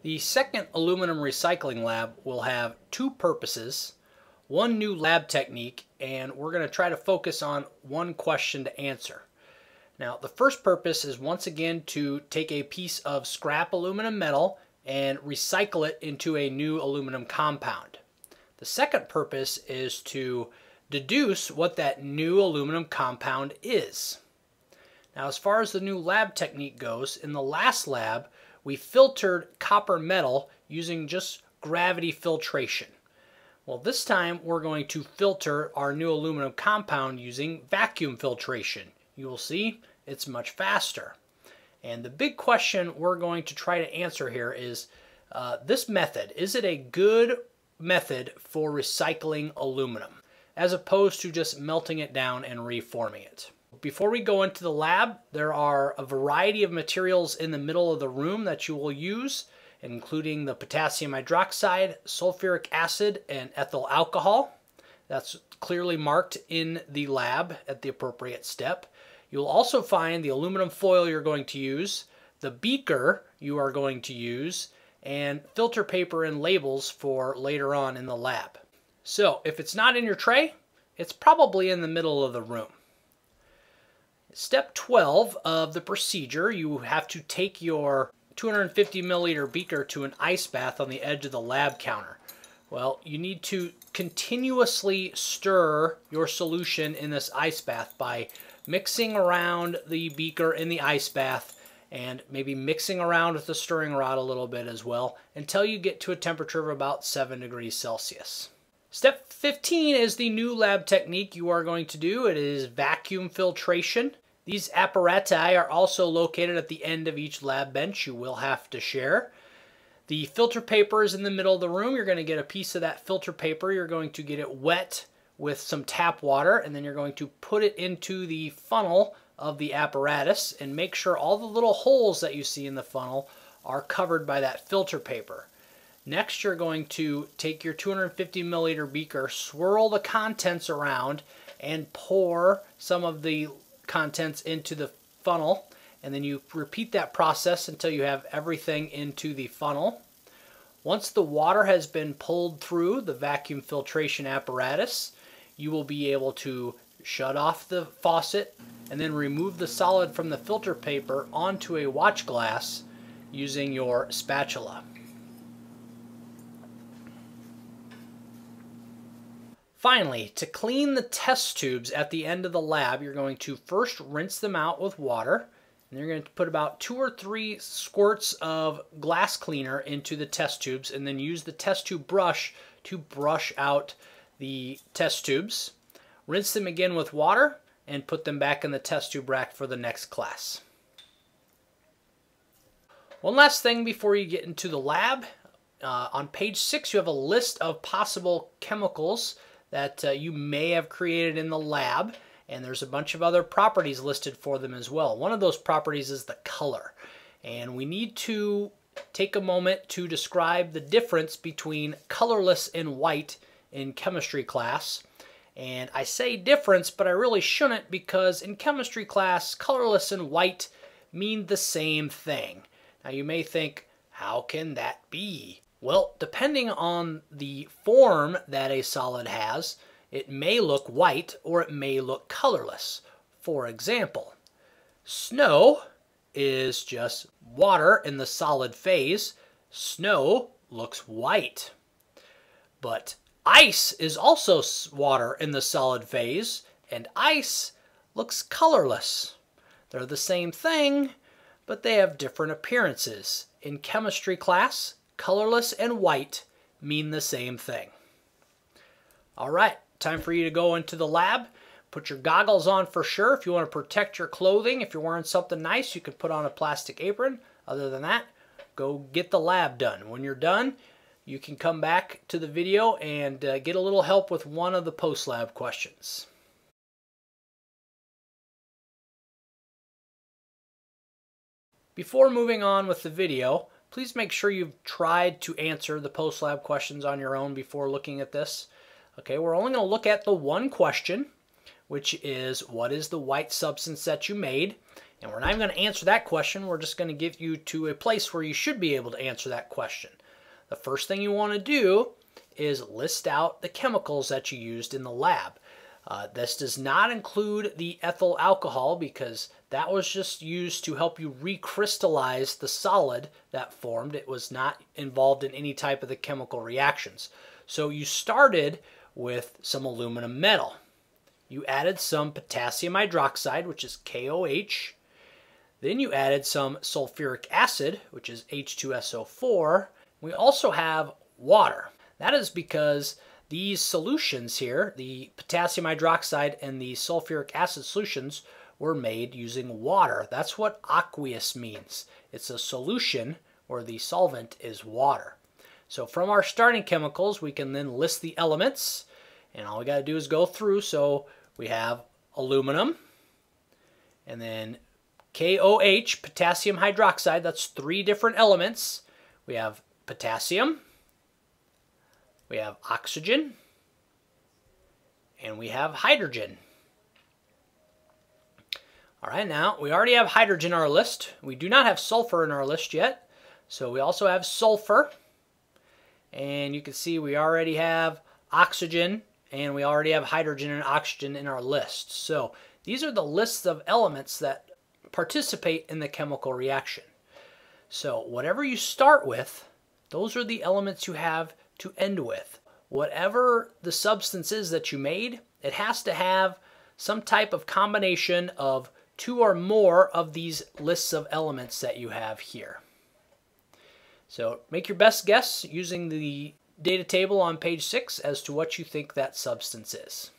The second aluminum recycling lab will have two purposes, one new lab technique, and we're going to try to focus on one question to answer. Now, the first purpose is once again to take a piece of scrap aluminum metal and recycle it into a new aluminum compound. The second purpose is to deduce what that new aluminum compound is. Now, as far as the new lab technique goes, in the last lab, we filtered copper metal using just gravity filtration. Well, this time we're going to filter our new aluminum compound using vacuum filtration. You will see it's much faster. And the big question we're going to try to answer here is this method. Is it a good method for recycling aluminum as opposed to just melting it down and reforming it? Before we go into the lab, there are a variety of materials in the middle of the room that you will use, including the potassium hydroxide, sulfuric acid, and ethyl alcohol. That's clearly marked in the lab at the appropriate step. You'll also find the aluminum foil you're going to use, the beaker you are going to use, and filter paper and labels for later on in the lab. So if it's not in your tray, it's probably in the middle of the room. Step 12 of the procedure, you have to take your 250 milliliter beaker to an ice bath on the edge of the lab counter. Well, you need to continuously stir your solution in this ice bath by mixing around the beaker in the ice bath and maybe mixing around with the stirring rod a little bit as well until you get to a temperature of about 7 degrees Celsius. Step 15 is the new lab technique you are going to do. It is vacuum filtration. These apparati are also located at the end of each lab bench you will have to share. The filter paper is in the middle of the room. You're going to get a piece of that filter paper. You're going to get it wet with some tap water, and then you're going to put it into the funnel of the apparatus and make sure all the little holes that you see in the funnel are covered by that filter paper. Next, you're going to take your 250 milliliter beaker, swirl the contents around, and pour some of the contents into the funnel, and then you repeat that process until you have everything into the funnel. Once the water has been pulled through the vacuum filtration apparatus, you will be able to shut off the faucet and then remove the solid from the filter paper onto a watch glass using your spatula. Finally, to clean the test tubes at the end of the lab, you're going to first rinse them out with water, and you're going to put about 2 or 3 squirts of glass cleaner into the test tubes, and then use the test tube brush to brush out the test tubes. Rinse them again with water, and put them back in the test tube rack for the next class. One last thing before you get into the lab. On page 6, you have a list of possible chemicals that you may have created in the lab, and there's a bunch of other properties listed for them as well. One of those properties is the color, and we need to take a moment to describe the difference between colorless and white in chemistry class. And I say difference, but I really shouldn't, because in chemistry class, colorless and white mean the same thing. Now you may think, how can that be? Well, depending on the form that a solid has, it may look white or it may look colorless. For example, snow is just water in the solid phase. Snow looks white. But ice is also water in the solid phase, and ice looks colorless. They're the same thing, but they have different appearances. In chemistry class, colorless and white mean the same thing. All right, time for you to go into the lab. Put your goggles on for sure if you want to protect your clothing. If you're wearing something nice, you can put on a plastic apron. Other than that, go get the lab done. When you're done, you can come back to the video and get a little help with one of the post-lab questions. Before moving on with the video, please make sure you've tried to answer the post-lab questions on your own before looking at this. Okay, we're only going to look at the one question, which is, what is the white substance that you made? And we're not even going to answer that question. We're just going to get you to a place where you should be able to answer that question. The first thing you want to do is list out the chemicals that you used in the lab. This does not include the ethyl alcohol because that was just used to help you recrystallize the solid that formed. It was not involved in any type of the chemical reactions. So you started with some aluminum metal. You added some potassium hydroxide, which is KOH. Then you added some sulfuric acid, which is H2SO4. We also have water. That is because these solutions here, the potassium hydroxide and the sulfuric acid solutions, were made using water. That's what aqueous means. It's a solution where the solvent is water. So from our starting chemicals, we can then list the elements, and all we got to do is go through. So we have aluminum, and then KOH, potassium hydroxide. That's 3 different elements. We have potassium, we have oxygen, and we have hydrogen. All right, now we already have hydrogen on our list. We do not have sulfur in our list yet. So we also have sulfur. And you can see we already have oxygen, and we already have hydrogen and oxygen in our list. So these are the lists of elements that participate in the chemical reaction. So whatever you start with, those are the elements you have to end with. Whatever the substance is that you made, it has to have some type of combination of 2 or more of these lists of elements that you have here. So make your best guess using the data table on page 6 as to what you think that substance is.